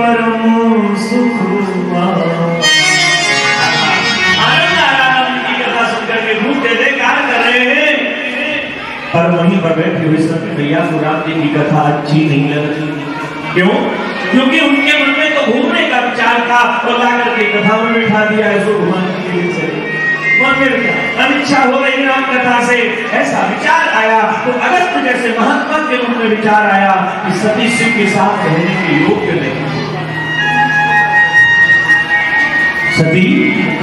परम सुख हुआ। आनंद की कथा सुनकर के भूख जयकार कर रहे हैं, पर वहीं पर बैठे हुए सत्य भैया को राम जी की कथा अच्छी नहीं लग रही। क्यों? क्योंकि उनके मन में तो घूमने का विचार था और लाकर के कथा में बिठा दिया है सो घुमाने के लिए चले। मन में अनिच्छा हो रही राम कथा से, ऐसा विचार आया तो अगस्त जैसे महात्मा के मन में विचार आया कि सती शिव के साथ रहने के योग्य नहीं। सती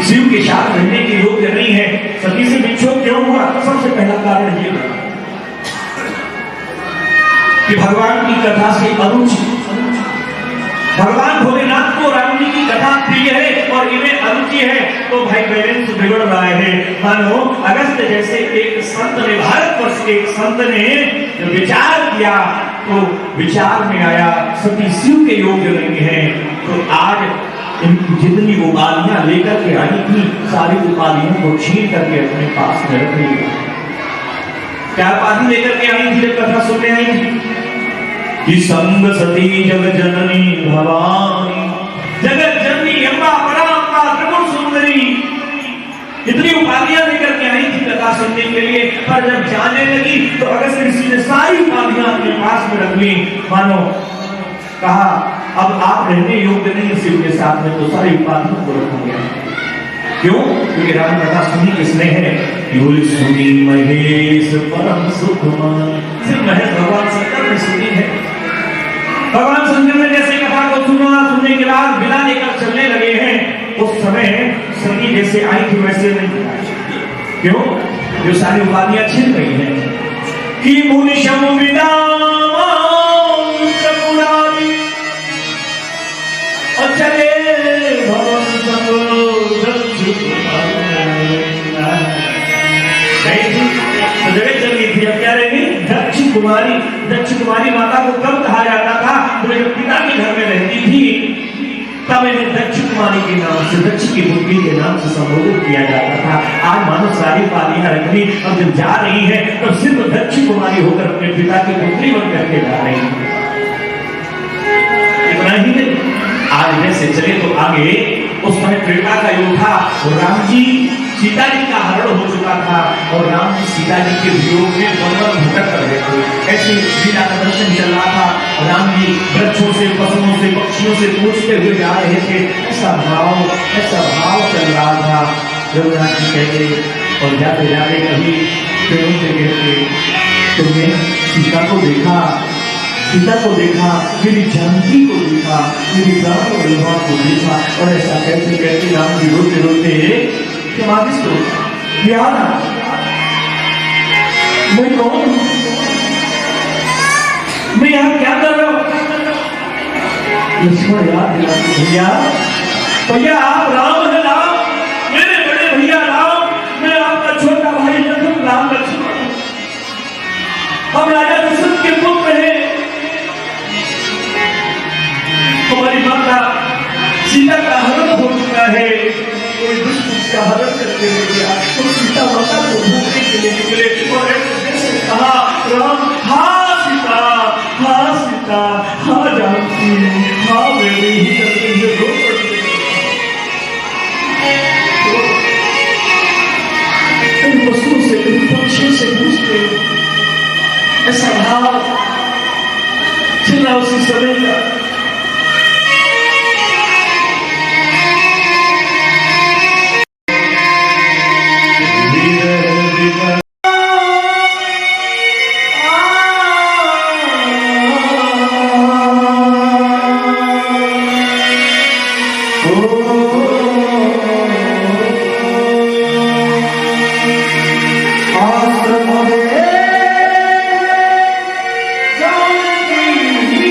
शिव के साथ रहने के योग्य नहीं है। सती से विक्षोभ क्यों हुआ? सबसे पहला कारण ये कि भगवान की कथा से अरुचि, भगवान भोलेनाथ को राम जी की कथा प्रिय है और इन्हें अरुचि है, तो भाई बैलेंस बिगड़ रहा है। मानो अगस्त जैसे एक संत ने, भारतवर्ष के एक संत ने विचार किया तो विचार में आया सती शिव के योग्य नहीं है, तो आज इनकी जितनी उपाधियां लेकर के आई थी सारी उपाधियों को छीन करके अपने पास में रख लिया। क्या उपाधि लेकर के आई थी? कथा सुनने आई थी कि संग सती जग जननी भवानी, जगत जननी अम्बा पराम्बा त्रिपुर सुंदरी, इतनी उपाधियां लेकर के आई थी कथा सुनने के लिए। पर जब जाने लगी तो अगस्त ऋषि ने सारी उपाधियां अपने पास में रख ली। मानो कहा अब आप रहने योग्य नहीं शिव के साथ में, तो सारी उपाधियों को रखूंगे। क्यों? क्योंकि राम कथा सुनी किसने है? सुनी महेश परम सुखमान, सिर्फ महेश भगवान शंकर ने सुनी है। भगवान शंकर ने जैसे कथा को सुना, सुनने के बाद विदा लेकर चलने लगे हैं, उस समय सती जैसे आई थी वैसे नहीं। क्यों? जो सारी उपाधियां छिन गई हैं कि मुनि शम विदा और चले भवन जगत चल गई थी। अब क्या रहेगी? दक्ष कुमारी। दक्ष कुमारी माता को कब कहा जाता था? तो जब पिता के घर में रहती थी तब इन्हें दक्ष कुमारी के नाम से, दक्ष की पुत्री के नाम से संबोधित किया जाता था। आज मानो सारी उपाधियां रख ली, अब जब जा रही है तो सिर्फ दक्ष कुमारी होकर अपने पिता की पुत्री बन करके जा रही है। इतना ही नहीं, आज जैसे चले तो आगे उस समय त्रेता का युग था और राम जी सीता जी का हरण हो चुका था और राम जी सीता जी के वियोग में वन भटक कर रहे थे। ऐसे लीला का दर्शन चल रहा था। राम जी वृक्षों से, पशुओं से, पक्षियों से पूछते हुए जा रहे थे। ऐसा भाव चल रहा था। रघुनाथ जी कहते और जाते जाते कभी पेड़ों से कहते तुमने सीता को देखा, सीता को देखा, मेरी जानकी को देखा, मेरी राम वल्लभा को देखा। और ऐसा कहते कहते राम जी रोते रोते मैं कौन हूं? मैं यहाँ क्या कर रहा हूं? लक्ष्मण याद दिलाते भैया, भैया आप राम है, राम मेरे बड़े भैया राम, मैं आपका छोटा भाई लखन राम लक्ष्मण, हम राजा दशरथ के पुत्र हैं। हमारी माता सीता का हरण हो चुका है, कोई दुष्ट उसका हरण करके ले गया, तो सीता माता को ढूंढने के लिए निकले और ऐसे कहा राम, हाँ सीता, हाँ सीता, हाँ जानकी, हाँ मेरी ही करके मुझे रो पड़ते। इन वस्तुओं से, इन पक्षियों से पूछते ऐसा भाव चला उसी समय का। जानकी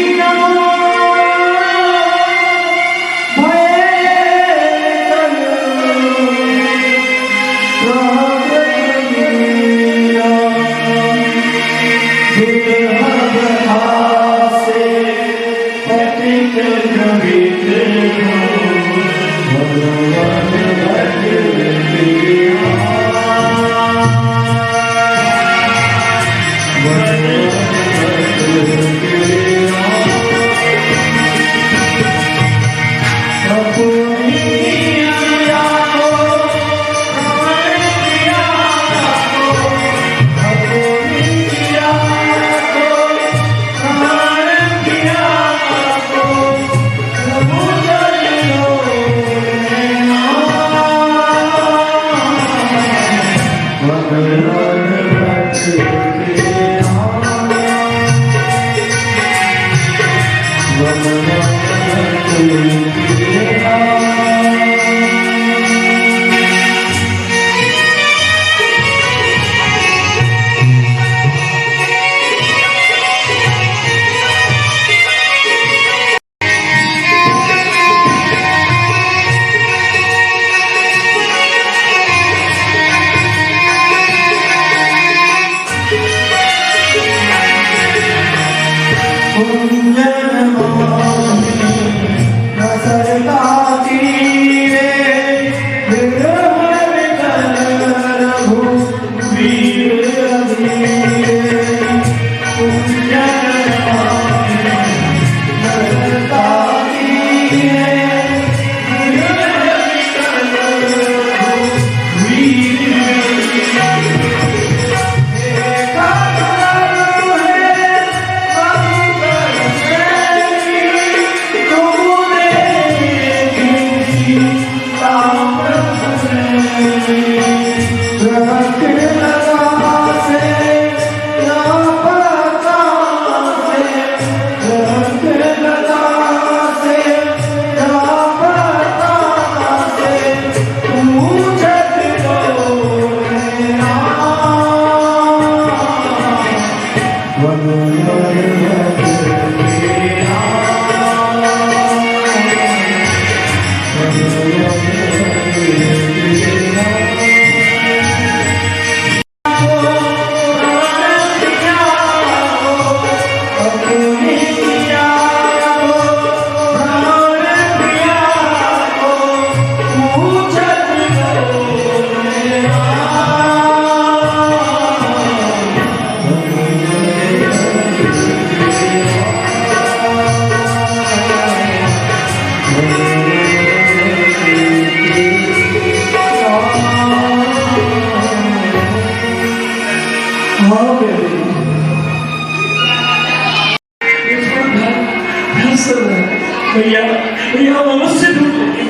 भैया भैया हम अवश्य ढूंढ लेंगे,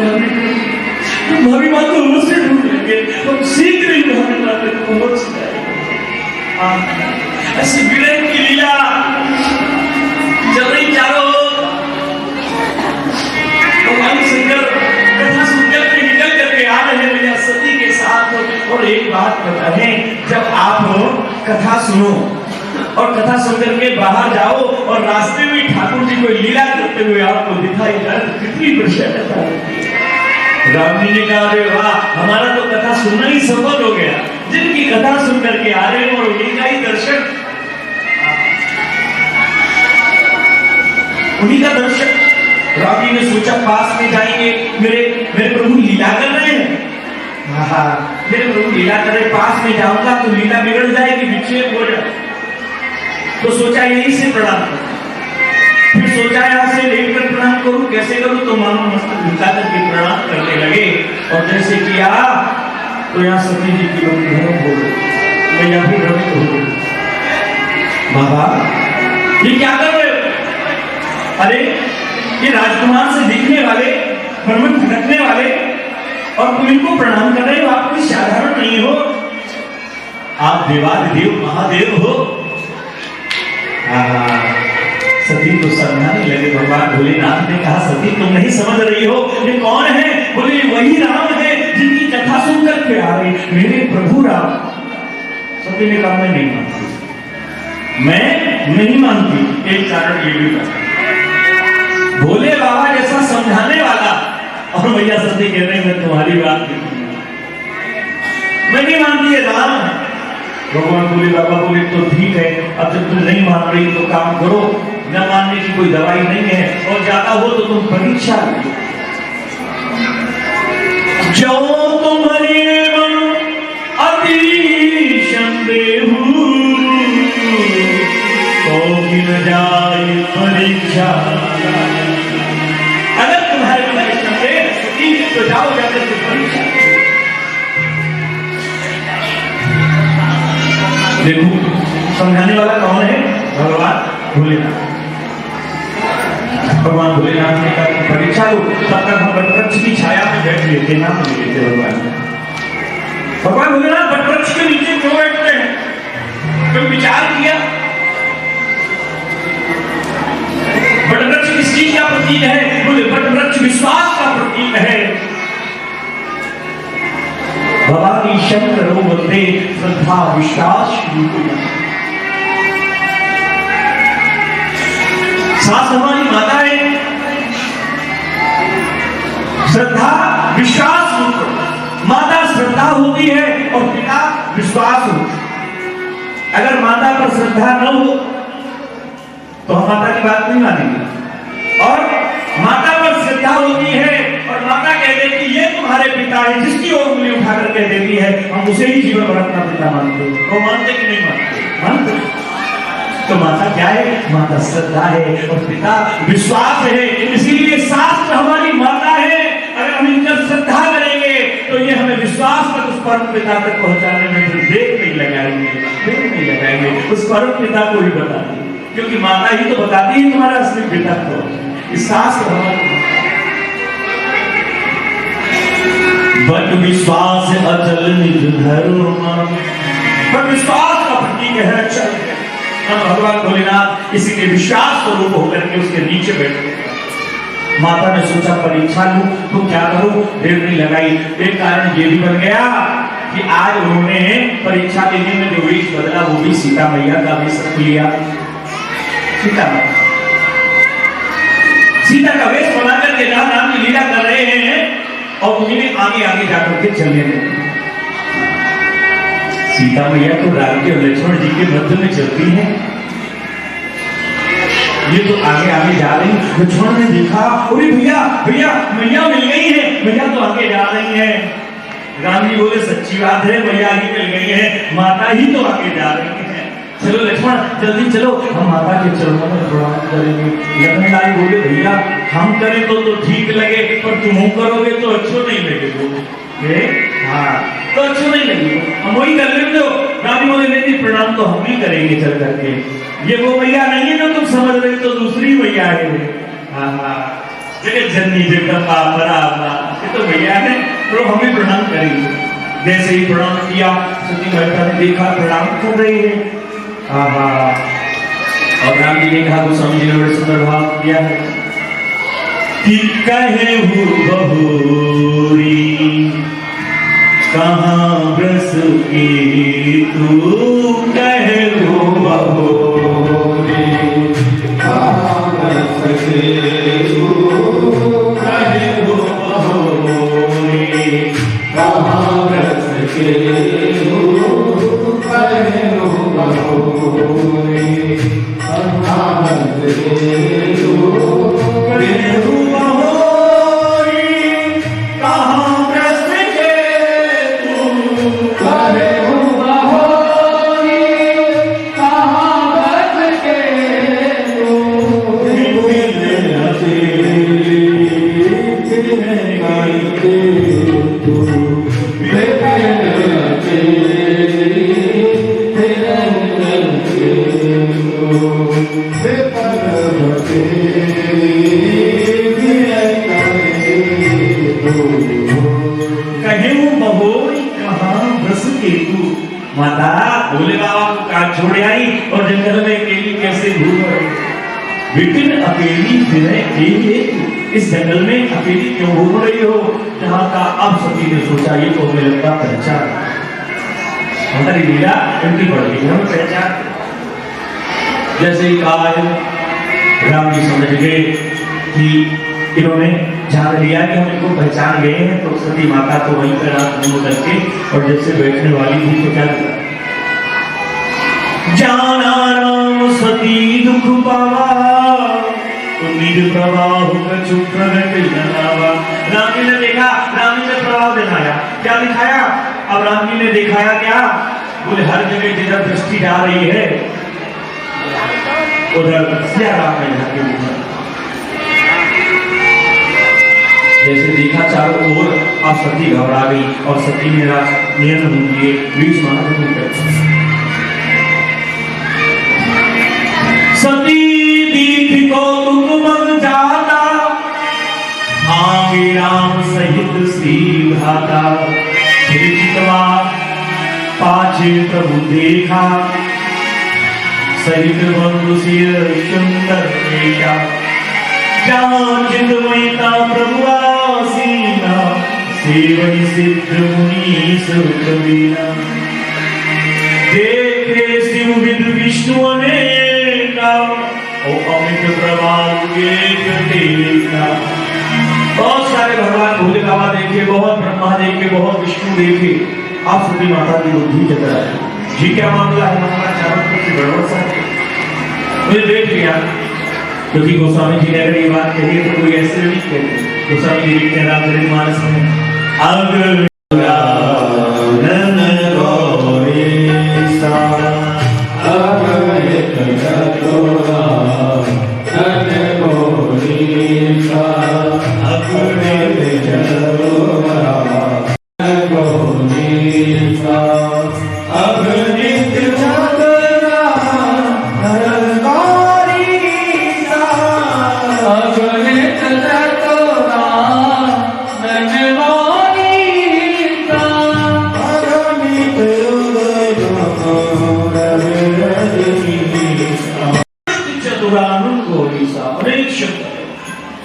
भाभी बात को अवश्य ढूंढ लेंगे, हम शीघ्र ही भाभी बात को पहुंच जाएंगे। ऐसी विलय की लीला चल रही चारों ओर। भगवान शंकर कथा सुनकर के निकल करके आ रहे हैं भैया सती के साथ। और एक बात बता रहे, जब आप कथा सुनो और कथा सुनकर के बाहर जाओ और रास्ते में ठाकुर जी को लीला करते हुए आपको दिखाई जाए तो कितनी प्रसन्नता होती है। राम जी ने कहा, अरे वाह, हमारा तो कथा सुनना ही सफल हो गया। जिनकी कथा सुन करके आ रहे हैं और उन्हीं का ही दर्शन, उन्हीं का दर्शन। राम जी ने सोचा पास में जाएंगे, मेरे प्रभु लीला कर रहे हैं, मेरे प्रभु लीला कर रहे, पास में जाऊंगा तो लीला बिगड़ जाएगी, विक्षेप हो जाए। तो सोचा यहीं से प्रणाम करूं, फिर सोचा यहाँ से लेकर प्रणाम करूं, कैसे करूं, तो मानो मस्तक झुका करके प्रणाम करने लगे। और जैसे किया तो यहाँ सती जी की लोग हो गए, मैया भी भ्रमित हो गई। बाबा ये क्या कर रहे हो? अरे ये राजकुमार से दिखने वाले, भ्रमित भटकने वाले, और तुम इनको प्रणाम कर रहे हो, आप कोई साधारण नहीं हो, आप देवादिदेव महादेव हो। सती तो समझाने लगे। भगवान भोलेनाथ ने कहा, सती तुम नहीं समझ रही हो, ये कौन है? बोले वही राम है जिनकी कथा सुनकर के आ रही, मेरे प्रभु राम। सती ने कहा, मैं नहीं मानती, मैं नहीं मानती। एक कारण ये भी था, भोले बाबा जैसा समझाने वाला, और भैया सती कह रहे मैं तुम्हारी बात मैं नहीं मानती, है राम है। भगवान बोले, बाबा बोले तो ठीक है, अब जब तुम नहीं मान रही तो काम करो, न मानने की कोई दवाई नहीं है, और ज्यादा हो तो तुम परीक्षा लो। जो तुम्हारे मन अति संदेह तो गिर जाए परीक्षा। अगर तुम्हारे मन संदेह तो जाओ जाकर के परीक्षा। देखो समझाने वाला कौन है? भगवान भोलेनाथ। भगवान भोलेनाथ ने कहा परीक्षा लो, तब तक हम वटवृक्ष की छाया में बैठ लेते, नाम ले लेते। भगवान भोलेनाथ वटवृक्ष के नीचे क्यों बैठते हैं? कोई विचार किया? वटवृक्ष किस चीज का प्रतीक है? बोले वटवृक्ष विश्वास का प्रतीक है। भवानी शंकर वंदे श्रद्धा विश्वास। सास हमारी माता है, श्रद्धा विश्वास रूप। माता श्रद्धा होती है और पिता विश्वास होता है। अगर माता पर श्रद्धा न हो तो हम माता की बात नहीं मानेंगे। और माता पर श्रद्धा होती है और माता कह देती है ये तुम्हारे पिता है, जिसकी ओर उंगली उठाकर कह देती है हम उसे ही जीवन भर अपना पिता मानते हैं। वो मानते कि नहीं मानते? मानते। तो माता क्या है? माता श्रद्धा है और पिता विश्वास है। इसीलिए शास्त्र हमारी माता है। अगर हम इन पर श्रद्धा करेंगे तो ये हमें विश्वास तक उस परम पिता तक पहुंचाने में फिर देर नहीं लगाएंगे, उस परम पिता को ही बता दें, क्योंकि माता ही तो बताती है तुम्हारा असली पिता को। इस शास्त्र हमारे बट विश्वास अचल निज धर्म, पर विश्वास का प्रतीक है अचल। भगवान भोलेनाथ इसी के विश्वास स्वरूप होकर के उसके नीचे बैठे। माता ने सोचा परीक्षा लूं तो क्या करूं, देर नहीं लगाई। एक कारण ये भी बन गया कि आज उन्होंने परीक्षा देने में जो वेश बदला वो भी सीता मैया का वेश रख लिया। सीता का वेश बना करके राम की लीला कर रहे हैं और उन्हें आगे आगे जाकर के चलने लगे। सीता मैया तो राम के लक्ष्मण जी के मध्य में चलती है, ये तो आगे आगे जा रही। लक्ष्मण ने देखा, अरे भैया भैया मैया मिल गई है, मैया तो आगे जा रही है। राम जी बोले सच्ची बात है, मैया आगे मिल गई है, माता ही तो आगे जा रही है। चलो लक्ष्मण जल्दी चलो, हम माता के चरणों में प्रणाम करेंगे। लक्ष्मण लाल बोले भैया हम करें तो ठीक लगे, पर तुम करोगे तो अच्छो नहीं लगेगा। हाँ तो अच्छो नहीं लगेगा, हम वही कर लेते हो। राम जी बोले नहीं प्रणाम तो हम भी करेंगे चल करके। ये वो मैया नहीं है जो तुम समझ रहे तो दूसरी मैया है। हाँ जगत जननी जगदम्बा परात्मा, ये तो मैया है, तो हम भी प्रणाम करेंगे। जैसे ही प्रणाम किया सती माता ने देखा प्रणाम कर रही है। और राम जी ने कहा गोस्वामी जी ने बड़े सुंदर भाव किया है कि कहे बहुरी कहाँ ब्रस की तू, कहे बहुरी कहाँ ब्रस की तू, कहे बहुरी कहाँ ब्रस की तू, कहे माता भोले बाबा को काट छोड़ आई और जंगल में अकेली कैसे घूम रही। लेकिन अकेली फिरे इस जंगल में अकेली क्यों घूम रही हो? जहाँ का अब सती ने सोचा ये तो हमें लगता पहचान, हमारी लीला उनकी पड़ गई, हमें पहचान। जैसे ही कहा राम जी समझ गए कि इन्होंने जान लिया कि हम इनको पहचान गए हैं, तो सती माता तो वहीं पर रात मुंह करके और जैसे बैठने वाली थी तो क्या किया, जाना राम सती दुख पावा तो निज प्रवाह कछु प्रगट जनावा। राम जी ने देखा, राम जी ने प्रभाव दिखाया, क्या दिखाया? अब राम जी ने दिखाया क्या? बोले हर जगह जिधर दृष्टि जा रही है उधर सिया राम ने जाके देखा। जैसे देखा चारों ओर, अब सती घबरा गई और सती ने नियंत्रण किए बीच महादेव। सती दीख को तुम जाता, आगे राम सहित श्री भाता। चितवा पाछे प्रभु देखा, सहित बंधु सिर सुंदर देखा। चिंतमयता प्रभु आसीना, सेवई सिद्ध मुनि सुखवीना। देखे शिव विद विष्णु अनेका, ओ अमित प्रभाव एक देखा। बहुत सारे भगवान भोले बाबा देखे, बहुत ब्रह्मा देखे, बहुत विष्णु देखे। आप सती माता की बुद्धि जगा जी क्या मामला है? हमारा चारों तरफ से गड़बड़ सा मुझे देख लिया, क्योंकि गोस्वामी जी ने अगर ये बात कही तो कोई ऐसे नहीं कहते। गोस्वामी जी लिखते हैं रामचरितमानस में, अग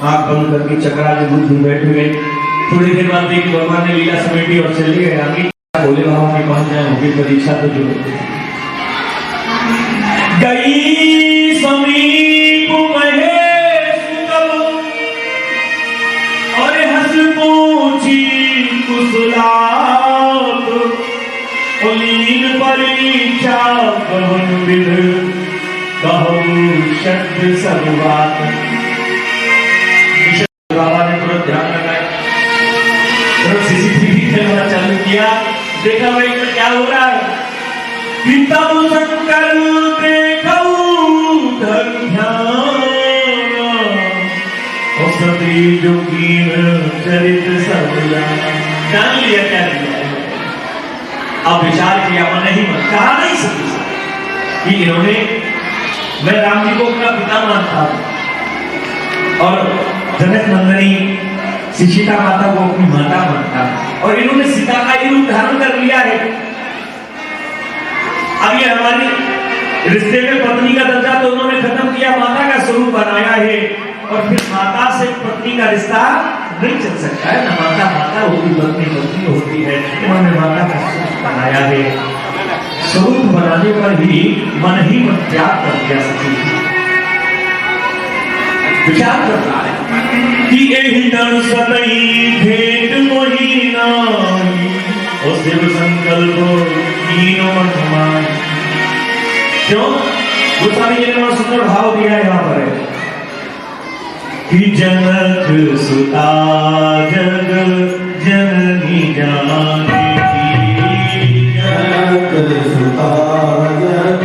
आंख बंद करके चक्रा के बुद्धि बैठ गए। थोड़ी देर बाद देखिए भगवान ने लीला समेटी और चले गए आगे। बोले बाबा में पहुंच जाए, होगी परीक्षा तो जो गई समीप महेश और हंस पूछी कुशलात लीन परीक्षा कवन विध कहूं शब्द सब बात। बाबा ने तुरंत ध्यान लगाया, तुरंत सीसीटीवी कैमरा चालू किया, देखा भाई तो क्या हो रहा है। तब शंकर देखऊ सती जोगीन चरित सब जान लिया क्या किया। अब विचार किया, मन ही मन कहा नहीं सकती कि इन्होंने, मैं राम जी को अपना पिता मानता हूं और जनक नंदनी सीता माता को अपनी माता मानता, और इन्होंने सीता का ही रूप धारण कर लिया है। अब ये हमारी रिश्ते में पत्नी का दर्जा तो उन्होंने खत्म किया, माता का स्वरूप बनाया है, और फिर माता से पत्नी का रिश्ता नहीं चल सकता है ना। माता माता होती, पत्नी पत्नी होती है। इन्होंने माता का स्वरूप बनाया है। स्वरूप बनाने पर ही मन त्याग कर दिया सके। विचार करना है कि एहि दर सतई भेंट मोहिना और शिव संकल्प कीनो मन। क्यों? गोस्वामी जी ने बड़ा सुंदर भाव दिया है यहाँ पर कि जनक सुता जग जननी जाने की, जनक सुता जग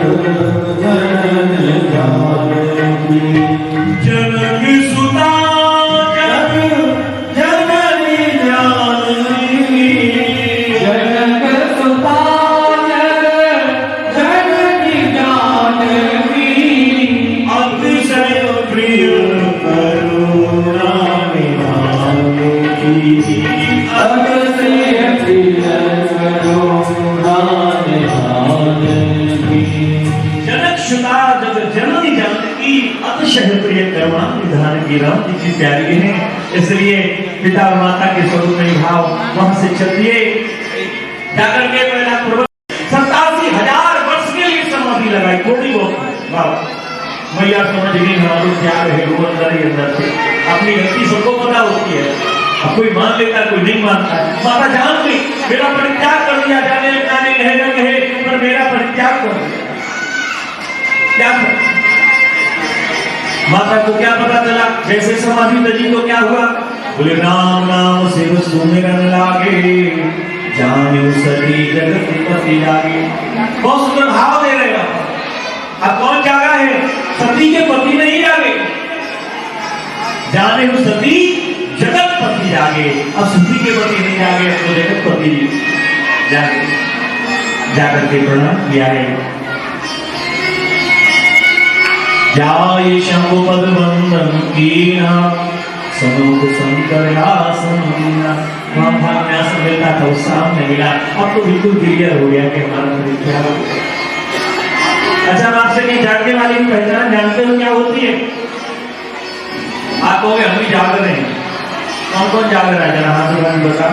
जननी जाने की, जनक सुता जग जननी जाने की, जनक सुता जग जननी जाने की, अतिशय प्रिय करुणा निधाने की, अतिशय प्रिय करुणा निधाने की, जनक सुता जग जननी जाने की, अतिशय प्रिय करुणा निधान की। राम जी की प्यारी है, इसलिए पिता और माता के स्वरूप में भाव वहां से चलिए जाकर के पहला 87,000 वर्ष के लिए समाधि लगाई। थोड़ी बहुत मैया समझ गई हमारे त्याग है वो अंदर ही अंदर से। अपनी गलती सबको पता होती है, अब कोई मान लेता कोई नहीं मानता। माता जान गई मेरा परित्याग कर दिया, जाने जाने कहे न कहे पर मेरा परित्याग कर दिया। क्या माता को क्या पता चला? जैसे समाधि तजी तो क्या हुआ? बोले राम नाम शिव सुमिरन लागे, जाने सती जगत पति जागे। बहुत सुंदर भाव दे रहे हैं। अब कौन जागा है? सती के पति नहीं जागे। जाने सती जगत पति जागे। अब सती के पति नहीं जागे तो जगत पति जागे। जाकर के प्रणाम किया है। जाय शंभु पद वंदन कीना, सनोक शंकर आसन मीना। वहां भाग्यास मिलता था, उस सामने मिला। अब तो बिल्कुल क्लियर हो गया कि हमारा क्या हो गया। अच्छा, आपसे नहीं जागने वाली की पहचान जानते हो क्या होती है? आप कहोगे हम भी जाग रहे हैं। कौन कौन जाग रहा है? जरा हाथ उठा के बता।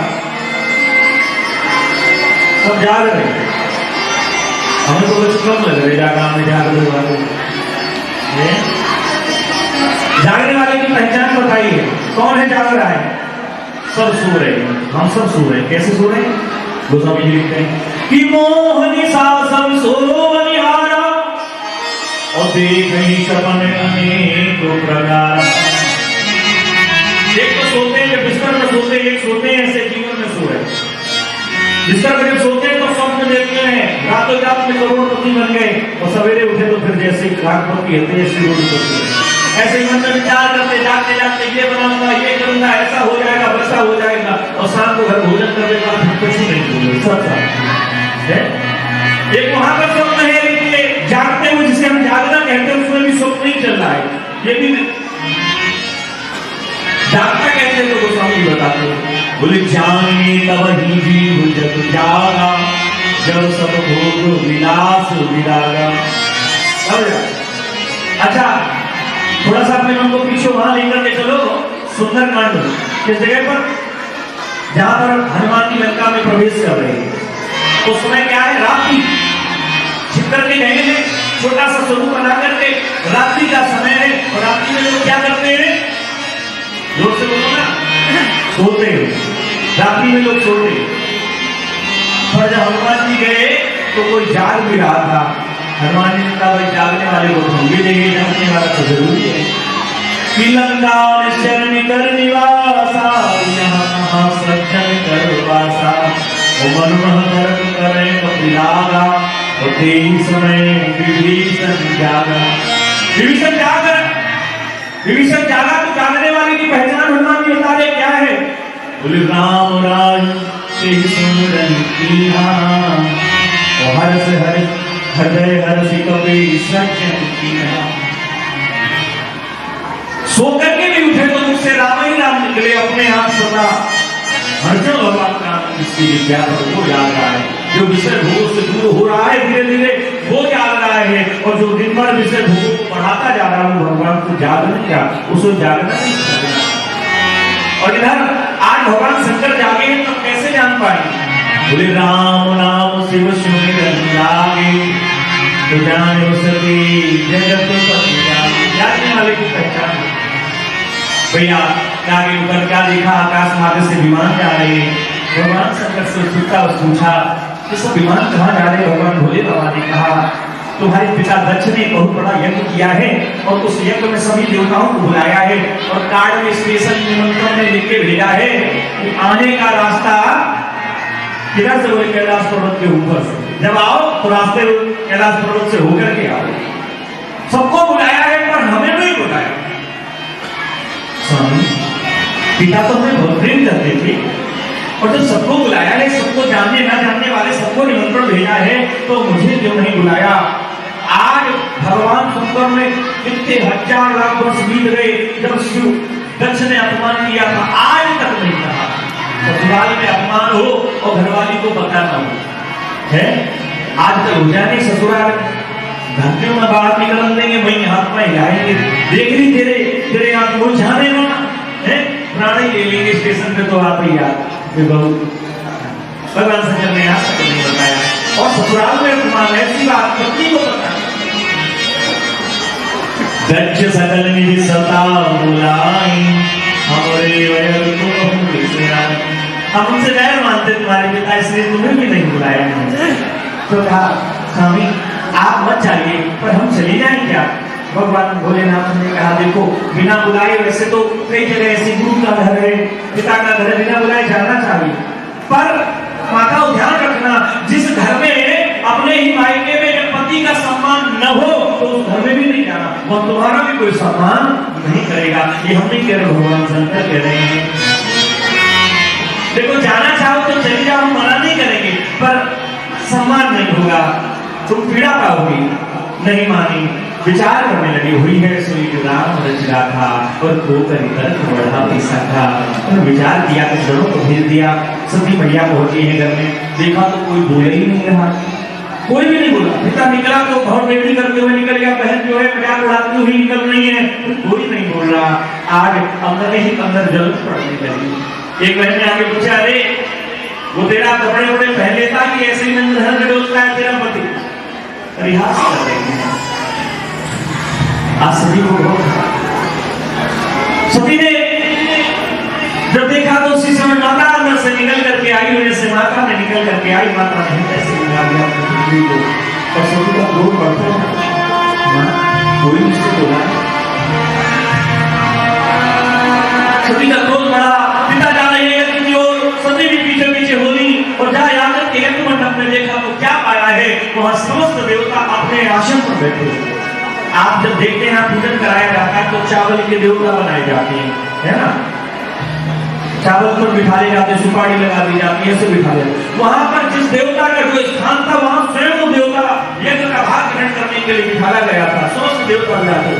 सब जाग रहे हैं। हमें तो कुछ कम लग रहा है काम में जागने वाले। जागने वाले की पहचान बताइए, कौन है जाग रहा है? सब सो रहे हैं, हम सब सो रहे हैं। कैसे सो रहे हैं? गोस्वामी जी लिखते हैं कि मोहनी सा सब सो निहारा, और देखहि सपन अनेक प्रकार। एक तो सोते हैं जब बिस्तर में सोते हैं, एक सोते हैं ऐसे जीवन में सोए। बिस्तर में जब सोते हैं तो स्वप्न देखते हैं, रातों रात में करोड़पति बन गए और सवेरे उठे तो फिर जैसे लाखपति होते हैं ऐसे रोड करते हैं। ऐसे ही मन में विचार करते जाते जाते ये बनाऊंगा, ये करूंगा, ऐसा हो जाएगा, वैसा हो जाएगा, और शाम को घर भोजन करने के बाद कुछ नहीं बोले सब है। एक वहां पर स्वप्न है, लेकिन जागते हुए जिसे हम जागना कहते हैं उसमें भी स्वप्न नहीं चल रहा है। ये भी जागता कहते हैं तो गोस्वामी बताते हैं, बोले जाने तब ही जीव जब जागा, जब सब भोग विलास विरागा। अच्छा थोड़ा सा अपने मन को पीछे वहां लेकर के चलो, सुंदर कांड किस जगह पर, जहां पर हनुमान की लंका में प्रवेश कर रहे हैं। तो समय क्या है, रात्रि छिप करके गए हैं, छोटा सा स्वरूप बना करके, रात्रि का समय है। और रात्रि में लोग क्या करते हैं, जोर से बोलो ना, सोते हैं। रात्रि में लोग सोते हैं। पर जब हनुमान जी गए तो कोई जाग भी रहा था। हनुमान जी ने कहा भाई जागने वाले को हम भी देंगे, जागने वाला तो जरूरी है। लंका शरण कर निवासा, यहाँ सज्जन कर वासा, मनमह कर्म करे कपिलागा, समय विभीषण जागा। विभीषण जागा, विभीषण जागा तो जागने वाले की पहचान हनुमान जी बता रहे क्या है। बोले राम राज से सुमिरन कीन्हा, हर्ष हर्ष हृदय हर्ष कपि सज्जन कीन्हा। सो करके भी उठे तो मुझसे राम ही राम निकले, अपने आप सदा हर्षण भगवान का इसकी विद्या पर वो जाग रहा है। जो विषय भोग से दूर हो रहा है धीरे धीरे वो जाग रहा है, और जो दिन भर विषय भोग को बढ़ाता जा रहा है वो भगवान को जागने क्या, उसको जागना नहीं सकता। और इधर आज भगवान शंकर जागे हैं तो कैसे जान पाएंगे। बोले राम नाम शिव सुमिरन लागे, तो जाने सके जगत पति जागे। जागने वाले की पहचान भैया आगे ऊपर क्या देखा, आकाश मार्ग से विमान जा रहे हैं। भगवान शंकर से पूछा कि सब विमान कहाँ जा रहे। भगवान भोले बाबा ने कहा तुम्हारे पिता दक्ष ने बहुत बड़ा यज्ञ किया है, और उस यज्ञ में सभी देवताओं को बुलाया है, और कार्ड में स्पेशल निमंत्रण में लिख के भेजा है कि आने का रास्ता किधर से, बोले कैलाश पर्वत के ऊपर से। जब आओ तो रास्ते कैलाश पर्वत से होकर के आओ। सबको बुलाया है पर हमें नहीं बुलाया। स्वामी पिता तो हमें बहुत प्रेम करते थे, और जब सबको बुलाया है, सबको जानने ना जानने वाले सबको निमंत्रण भेजा है, तो मुझे क्यों नहीं बुलाया। आज भगवान शंकर ने कितने हजार लाख वर्ष बीत गए, जब शिव दक्ष ने अपमान किया था आज तक नहीं कहा। ससुराल में अपमान हो और घरवाली को पता ना हो है, आज तक हो जाए नहीं। ससुराल घंटियों में बाहर निकल देंगे, वही हाथ में हिलाएंगे, देख ली तेरे हाथ वो जाने ना है, प्राणी ले लेंगे स्टेशन पे तो आप ही याद भगवान शंकर ने आज तक नहीं बताया। और ससुराल में अपमान ऐसी बात पत्नी को पता है। दक्ष सकल निधि सता बुलाई, हमारे वैर को हम उनसे वैर मानते तुम्हारे पिता, इसलिए तुम्हें भी नहीं बुलाया। तो कहा स्वामी आप मत जाइए, पर हम चले जाएं क्या। भगवान भोलेनाथ ने कहा देखो बिना बुलाए, वैसे तो कई जगह ऐसी गुरु का घर है, पिता का घर है, बिना बुलाए जाना चाहिए, पर माता को ध्यान रखना जिस घर में अपने ही मायके में जब पति का सम्मान न हो तो उस घर में भी नहीं जाना, और तुम्हारा भी कोई सम्मान नहीं करेगा। ये हम नहीं कह रहे, भगवान शंकर कह रहे हैं। देखो जाना चाहो तो चले जाओ, मना नहीं करेंगे, पर सम्मान नहीं होगा, तुम पीड़ा पाओगे। नहीं मानी, विचार करने लगी, हुई है सोई राम रचना था, और को तर्क बढ़ा पैसा था। उन्होंने विचार किया, कुछ जड़ों को भेज दिया। सती मैया पहुंची है घर में, देखा तो कोई बोले ही नहीं रहा, कोई भी नहीं बोला। पिता निकला तो बहुत बेटी करते हुए निकल गया, बहन जो है मजाक उड़ाती हुई निकल रही है, कोई नहीं बोल रहा। आज अंदर ही अंदर जरूरत पड़ने लगी। एक बहन ने आगे पूछा, अरे वो तेरा कपड़े वपड़े पहन लेता कि ऐसे ही नंद डोलता है तेरा पति। परिहास कर रही है। आज सती को बहुत सती ने जब देखा तो उसी समय माता अंदर से निकल करके आई, मेरे से माता ने निकल करके आई, माता ने कैसे मिला दिया और सती का दूर बढ़ता है। कोई उससे बोला, सती का क्रोध बढ़ा, पिता जा रहे हैं किसी और, सती भी पीछे पीछे होली, और जहाँ यादव के यज्ञ मंडप में देखा तो क्या पाया है, वहां समस्त देवता अपने आसन पर बैठे हैं। आप जब देखते हैं पूजन कराया जाता है तो चावल के देवता बनाए जाते हैं, है ना, चावल पर बिठाए जाते, सुपारी लगा दी जाती है, ऐसे बिठा देते। वहां पर जिस देवता का जो स्थान था वहां स्वयं वो देवता यज्ञ का भाग ग्रहण करने के लिए बिठाया गया था, समस्त देवता जाते